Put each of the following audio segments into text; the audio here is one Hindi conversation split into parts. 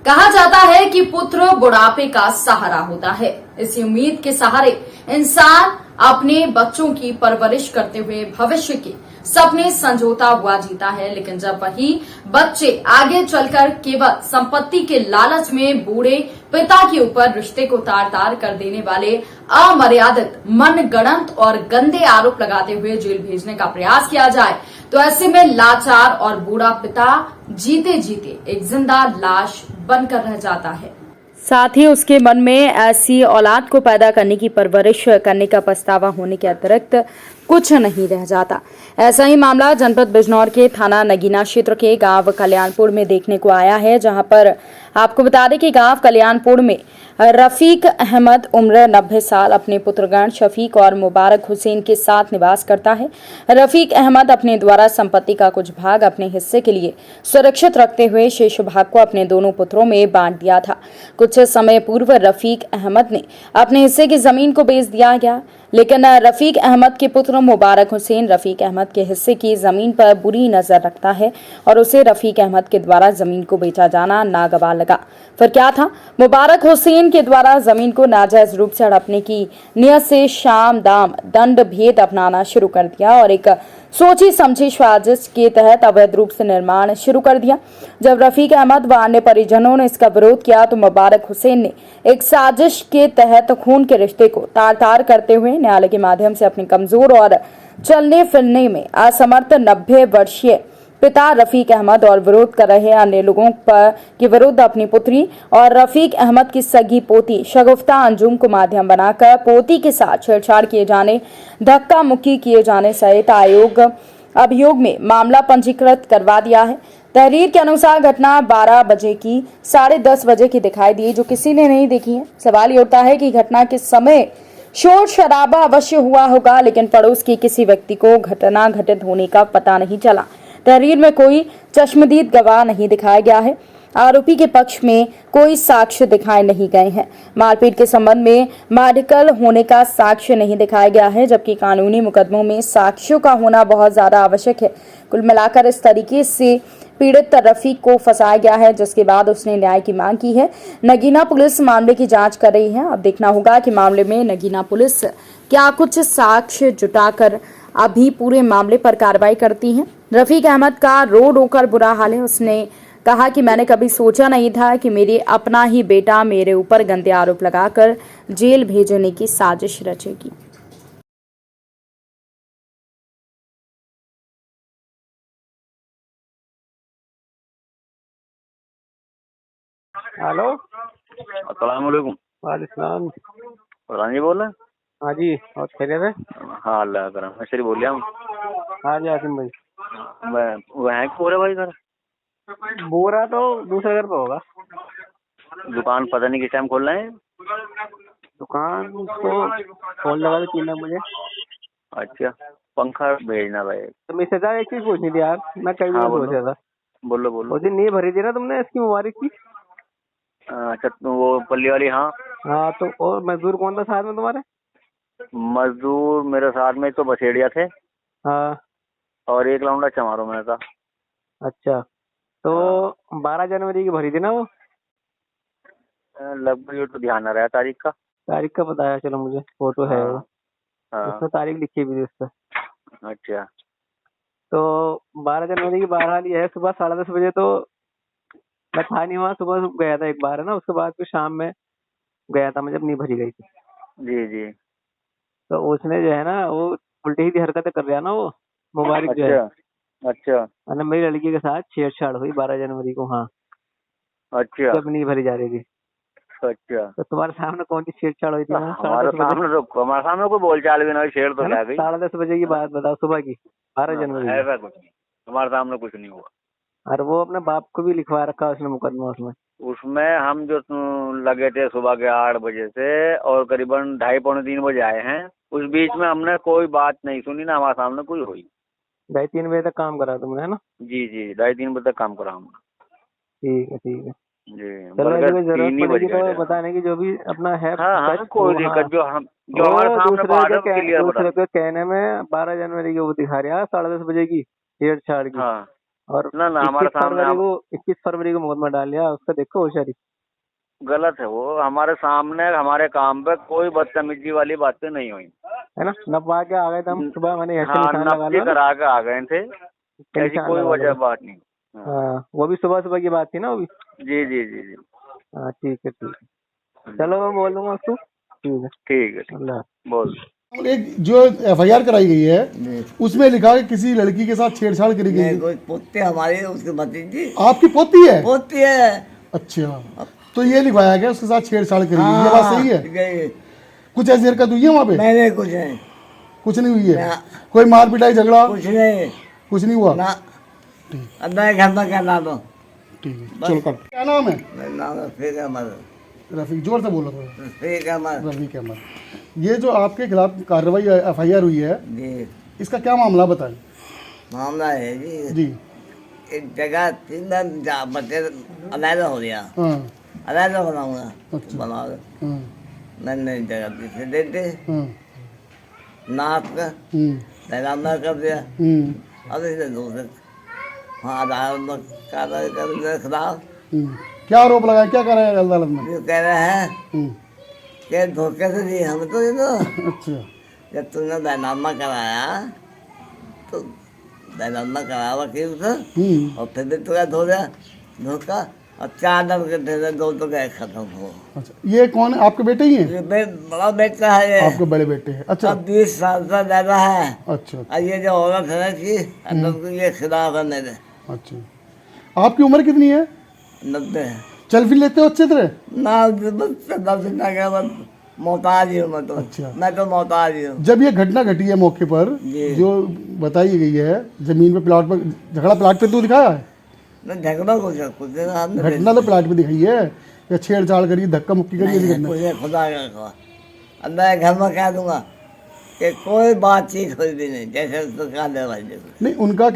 कहा जाता है कि पुत्र बुढ़ापे का सहारा होता है। इसी उम्मीद के सहारे इंसान अपने बच्चों की परवरिश करते हुए भविष्य के सपने संजोता हुआ जीता है, लेकिन जब वही बच्चे आगे चलकर केवल संपत्ति के लालच में बूढ़े पिता के ऊपर रिश्ते को तार तार कर देने वाले अमर्यादित, मनगढ़ंत और गंदे आरोप लगाते हुए जेल भेजने का प्रयास किया जाए, तो ऐसे में लाचार और बूढ़ा पिता जीते जीते एक जिंदा लाश बनकर रह जाता है। साथ ही उसके मन में ऐसी औलाद को पैदा करने की परवरिश करने का पछतावा होने के अतिरिक्त कुछ नहीं रह जाता। ऐसा ही मामला जनपद बिजनौर के थाना नगीना क्षेत्र के गांव कल्याणपुर में देखने को आया है, जहां पर आपको बता दें कि गांव कल्याणपुर में रफीक अहमद उम्र 90 साल अपने पुत्रगण शफीक और मुबारक हुसैन के साथ निवास करता है। रफीक अहमद अपने द्वारा संपत्ति का कुछ भाग अपने हिस्से के लिए सुरक्षित रखते हुए शेष भाग को अपने दोनों पुत्रों में बांट दिया था। कुछ समय पूर्व रफीक अहमद ने अपने हिस्से की जमीन को बेच दिया गया, लेकिन रफीक अहमद के पुत्र मुबारक हुसैन रफीक अहमद के हिस्से की जमीन पर बुरी नजर रखता है और उसे रफीक अहमद के द्वारा जमीन को बेचा जाना नागवार लगा। फिर क्या था, मुबारक हुसैन के द्वारा जमीन को नाजायज रूप से हड़पने की नियत से शाम दाम दंड भेद अपनाना शुरू कर दिया और एक सोची समझी साजिश के तहत अवैध रूप से निर्माण शुरू कर दिया। जब रफीक अहमद व अन्य परिजनों ने इसका विरोध किया तो मुबारक हुसैन ने एक साजिश के तहत खून के रिश्ते को तार तार करते हुए न्यायालय के माध्यम से अपने कमजोर और चलने फिरने में असमर्थ 90 वर्षीय पिता रफीक अहमद और विरोध कर रहे अन्य लोगों पर के विरुद्ध अपनी पुत्री और रफीक अहमद की सगी पोती शगुफ्ता अंजुम को माध्यम बनाकर पोती के साथ छेड़छाड़ किए जाने, धक्का मुक्की किए जाने सहित अभियोग में मामला पंजीकृत करवा दिया है। तहरीर के अनुसार घटना 12 बजे की 10:30 बजे की दिखाई दी, जो किसी ने नहीं देखी है। सवाल ये उठता है कि घटना के समय शोर शराबा अवश्य हुआ होगा, लेकिन पड़ोस के किसी व्यक्ति को घटना घटित होने का पता नहीं चला। तहरीर में कोई चश्मदीद गवाह नहीं दिखाया गया है। आरोपी के पक्ष में कोई साक्ष्य दिखाए नहीं गए हैं। मारपीट के संबंध में मेडिकल होने का साक्ष्य नहीं दिखाया गया है, जबकि कानूनी मुकदमों में साक्ष्यों का होना बहुत ज्यादा आवश्यक है। कुल मिलाकर इस तरीके से पीड़ित रफीक को फंसाया गया है, जिसके बाद उसने न्याय की मांग की है। नगीना पुलिस मामले की जांच कर रही है। अब देखना होगा कि मामले में नगीना पुलिस क्या कुछ साक्ष्य जुटाकर अभी पूरे मामले पर कार्रवाई करती है। रफीक अहमद का रो कर बुरा हाल है। उसने कहा कि मैंने कभी सोचा नहीं था कि मेरे अपना ही बेटा मेरे ऊपर गंदे आरोप लगाकर जेल भेजने की साजिश रचेगी। हेलो, अस्सलाम वालेकुम। वालेकुम। फरहान जी बोल रहे हैं? हाँ जी, और खैरियत है? हाँ अल्लाह का करम। मैं शरीफ बोल रहा हूँ। हाँ जी आसिम भाई। वो है पूरे भाई घर? बोरा तो दूसरे घर पे होगा। दुकान पता नहीं किस टाइम खोल रहे हैं? दुकान तो फोन लगा दो 3 मुझे। अच्छा, पंखा भेजना भाई। तो मैं सजा एक चीज पूछनी थी यार, मैं कई हाँ दिन सोच रहा था। बोलो बोलो। उस दिन नहीं भरी थी ना तुमने इसकी मुबारक की? अच्छा तो वो पल्ली वाली। हाँ हाँ, तो और मजदूर कौन था साथ में तुम्हारे? मजदूर मेरे साथ में तो बसेड़िया थे हाँ। और एक लौंडा चमारों में था। अच्छा, तो 12 जनवरी की भरी थी ना वो? लगभग ये तो ध्यान न रहा तारीख का। तारीख का पता है, चलो मुझे फोटो है वो। हाँ उसमें तारीख लिखी भी थी उस पर। अच्छा, तो 12 जनवरी की बहरहाल ये है, सुबह 10:30 बजे तो मैं था नहीं वहाँ। सुबह गया था एक बार है ना, उसके बाद फिर शाम में गया था मैं जब नहीं भरी गई थी। जी जी। तो उसने जो है ना वो उल्टी ही हरकतें कर रहा ना वो मुबारक जो है। अच्छा मैंने मेरी लड़की के साथ छेड़छाड़ हुई 12 जनवरी को। हाँ, अच्छा जब नहीं भरी जा रही थी। अच्छा। तो तुम्हारे सामने कौन सी छेड़छाड़ हुई थी? हमारे सामने कोई बोलचाल भी ना, शेर तो क्या गई। 10:30 बजे की बात बताओ, सुबह की 12 जनवरी। ऐसा कुछ नहीं, हमारे सामने कुछ नहीं हुआ। और वो अपने बाप को भी लिखवा रखा उसने मुकदमा उसमें। उसमें हम जो लगे थे सुबह के 8 बजे से और करीबन 2:30-3 बजे आए हैं। उस बीच में हमने कोई बात नहीं सुनी ना हमारे सामने कोई हुई। 2:30-3 बजे तक काम करा तुमने है ना? जी जी, 2:30-3 बजे तक काम करा हमने। ठीक है ठीक है। जी, चलो ऐसी कोई जरूरत 3 ही बज पड़ेगी गए तो थे। बताने की, जो भी अपना है। हाँ कोई दिक्कत जो हमारे सामने दूसरे के कहने में 12 जनवरी की वो दिखा रहा है 10:30 बजे की छेड़छाड़ की। हाँ और ना ना हमारे 21 फरवरी को मुकदमा डाल लिया उसका। देखो होशियारी। गलत है वो। हमारे सामने हमारे काम पे कोई बदतमीजी वाली बातें नहीं हुई है ना, नपवा के आ गए थे हम सुबह, मैंने ऐसे हाँ, निशान लगा नफ्ती लिया ना, करा के आ गए थे। ऐसी निशान कोई लगा वजह लिया। बात नहीं। हाँ हाँ, वो भी सुबह सुबह की बात थी ना वो भी। जी जी जी जी। हाँ ठीक है ठीक है, चलो मैं बोल दूंगा उसको। ठीक है, ठीक है, ठीक अल्लाह। बोल। और एक जो एफआईआर कराई गई है उसमें लिखा है किसी लड़की के साथ छेड़छाड़ करी गई है। कोई पोते हमारे उसके भतीजी आपकी पोती है? पोती है। अच्छा, तो ये लिखवाया गया उसके साथ छेड़छाड़ करी गई, ये बात सही है? गई। कुछ ऐसी हरकत हुई है वहाँ पे? मैंने कुछ नहीं, कुछ नहीं हुई है? ना। कोई मार पिटाई झगड़ा कुछ नहीं, कुछ नहीं हुआ? ना। अंदर घर में क्या नाम? ठीक है, चलो कर। क्या नाम है? मेरा नाम रफीक अहमद। रफीक, जोर से बोलो थोड़ा। रफीक अहमद रफीक अहमद। ये जो आपके खिलाफ कार्रवाई एफआईआर हुई है, जी। इसका क्या मामला बताएं? मामला है जी, जी। एक जगह थी, मैं बच्चे अलहदा हो गया, हाँ अलहदा बनाऊंगा। अच्छा। बना दो। हाँ मैंने जगह पीछे दे दे हाँ नाप का पैगाना कर दिया। अब इसे दूसरे हाँ आधार में कार्रवाई कर मेरे खिलाफ क्या आरोप लगाया, क्या कर रहे हैं अदालत में? जो कह रहे हैं हम्म, कि धोखे से दिए हम तो ये तो अच्छा। जब तुमने बैनामा कराया तो बैनामा कराया वकील से और फिर भी तुझे धो दिया धोखा और 4 दिन के थे 2 तो गए खत्म हो। अच्छा, ये कौन है? आपके बेटे ही हैं? ये बड़ा बेटा है ये। आपके बड़े बेटे हैं? अच्छा अब 20 साल से ज्यादा है। अच्छा और ये जो औरत है ना कि अंदर ये खिलाफ है मेरे। अच्छा। आपकी उम्र कितनी है? 90 चल फिर लेते हो अच्छे तरह? ना मोहताज ही हूँ मैं तो। अच्छा। मैं तो मोहताज ही हूँ। जब ये घटना घटी है मौके पर जी। जो बताई गई है, जमीन पे प्लाट पर झगड़ा प्लाट पे तो दिखाया है? मैं झगड़ा कुछ देना हमने घटना तो प्लाट पे दिखाई है या छेड़छाड़ करी, धक्का मुक्की करी, ऐसी घटना? मुझे खुदा का खवा अंदर घर में कह दूंगा कि कोई बातचीत हुई भी नहीं, जैसे उसको कहा दे भाई देखो। नहीं, उनका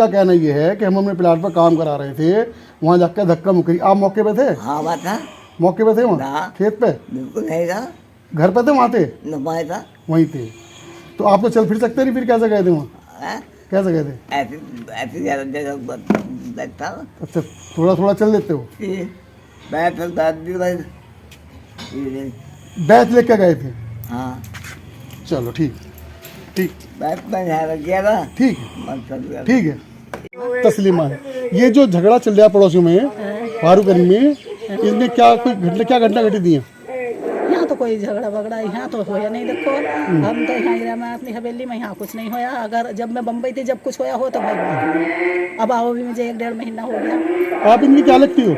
कहना ये है कि हम अपने प्लाट पर काम करा रहे थे, वहाँ जाकर धक्का मुक्की। आप मौके पे थे? हाँ बात था, मौके पे थे वहाँ ना। खेत पे? बिल्कुल नहीं था, घर पे थे? वहाँ थे? नुमाई था। वहीं थे। तो आप तो चल फिर सकते नहीं, फिर कैसे गए थे वहाँ? हैं? कैसे गए थे? ऐसी ऐसी जैसे बैठा अच्छा, थोड़ा थोड़ा चल लेते हो? बैठ दी भाई। बैच लेके गए थे? हाँ चलो ठीक ठीक बैठ में रख गया था। ठीक है मत कर दिया। ठीक है। तस्लीमा है, ये जो झगड़ा चल रहा है पड़ोसियों में फारूकगंज में, इसमें क्या घटना घटी थी? यहाँ तो कोई झगड़ा वगड़ा यहाँ तो होया नहीं। देखो हम तो यहाँ ही मैं अपनी हवेली में, यहाँ कुछ नहीं होया। अगर जब मैं बम्बई थी जब कुछ होया हो तो भाई बात नहीं। अब आओ भी मुझे 1-1.5 महीना हो गया। आप इनकी क्या लगती हो?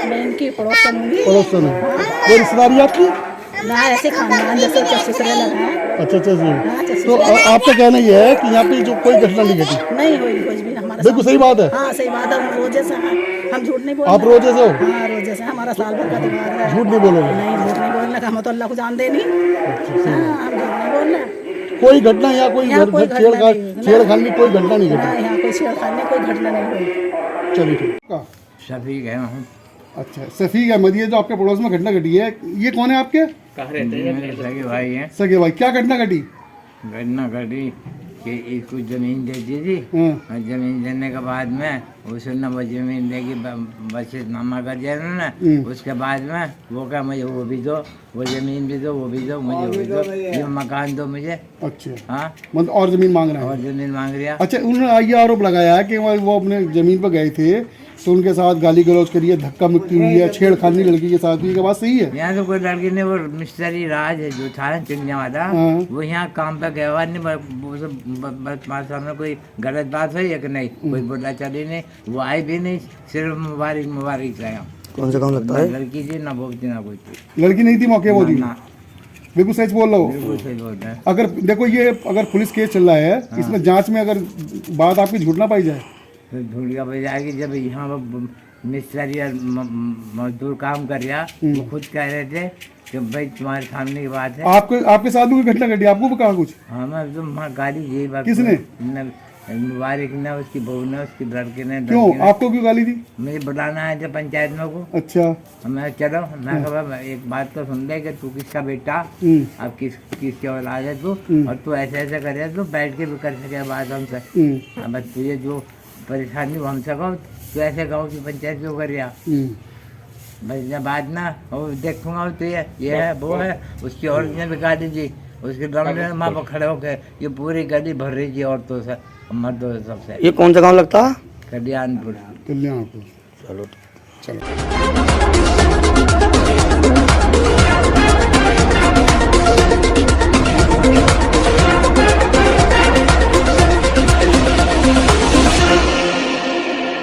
मैं इनकी पड़ोसन हूँ। पड़ोसन है? कोई रिश्तेदारी आपकी? ना ऐसे खानदान जैसे ससुरे लगा। अच्छा अच्छा जी। हाँ, तो आपका कहना ये है कि यहाँ पे जो कोई घटना नहीं घटी? नहीं हुई कुछ भी हमारा। बिल्कुल सही बात है। हाँ सही बात है, हम रोजे से हैं, हम झूठ नहीं बोल। आप रोजे से हो? हाँ रोजे से, हमारा साल भर का त्योहार है। झूठ नहीं बोलोगे? नहीं झूठ नहीं बोलने का, हम तो अल्लाह को जानते नहीं। हाँ हम झूठ नहीं बोलना। कोई घटना या कोई यहाँ कोई घटना नहीं। छेड़खानी की कोई घटना नहीं हाँ घटी? यहाँ कोई छेड़खानी कोई घटना नहीं हुई। चलिए ठीक। शफीक है हम। अच्छा, शफीक अहमद, ये जो आपके पड़ोस में घटना घटी है, ये कौन है आपके? मेरे सगे भाई हैं। सगे भाई। क्या घटना घटी? घटना घटी कि इसको जमीन दे दी थी हाँ। और जमीन देने के बाद में उसने वो जमीन देगी वसीयतनामा कर दिया उन्होंने। उसके बाद में वो क्या मुझे वो भी दो, वो जमीन भी दो, वो भी दो, मुझे वो भी दो, ये मकान दो मुझे। अच्छा, हाँ मतलब और जमीन मांग रहे और हैं? जमीन मांग रिया। अच्छा, उन्होंने ये आरोप लगाया है कि वो अपने जमीन पर गए थे तो उनके साथ गाली गलौज करी है, धक्का मुक्की हुई है, छेड़खानी लड़की के साथ हुई। क्या बात सही है? यहाँ तो कोई लड़की ने वो मिस्त्री राज है जो था चिड़िया वाला, हाँ। वो यहाँ काम पे गया हुआ नहीं। बस सामने कोई गलत बात हुई है कि नहीं, कोई बोला चली नहीं, वो आई भी नहीं, सिर्फ मुबारक से आया। कौन सा काम लगता है? लड़की थी ना वो थी ना कोई थी। लड़की नहीं थी मौके वो थी? ना बिल्कुल सच बोल रहा हो। बिल्कुल सही बोल रहे हैं। अगर देखो ये अगर पुलिस केस चल रहा है, इसमें जांच में अगर बात आपकी झूठ ना पाई जाए फिर धूलिया बजाएगी। जब यहाँ मिस्त्री और मजदूर काम कर रहा, वो खुद कह रहे थे कि भाई तुम्हारे सामने की बात है। आपके साथ भी कोई घटना घटी? आपको भी कहा कुछ? हाँ मैं तो वहाँ गाली यही बात। किसने? मुबारक ने, उसकी बहू ने, उसकी लड़के ने। क्यों? आपको क्यों गाली दी? मुझे बुलाना है जब पंचायत में को। अच्छा। मैं चलो, मैं कहा एक बात तो सुन ले कि तू किसका बेटा, अब किसके औलाद है तू, और तू ऐसे ऐसे करे तो बैठ के भी कर सके बात हमसे। अब तुझे जो परेशानी हो हम सको तो ऐसे गाँव की पंचायत क्यों कर रहा बस जब बाद ना और देखूंगा तो ये है वो है उसकी औरत ने भी गाड़ी दी उसके दम में माँ पर खड़े होकर ये पूरी गली भर रही थी औरतों से मर्दों से सबसे। ये कौन सा गांव लगता है? कल्याणपुर। कल्याणपुर। चलो चलो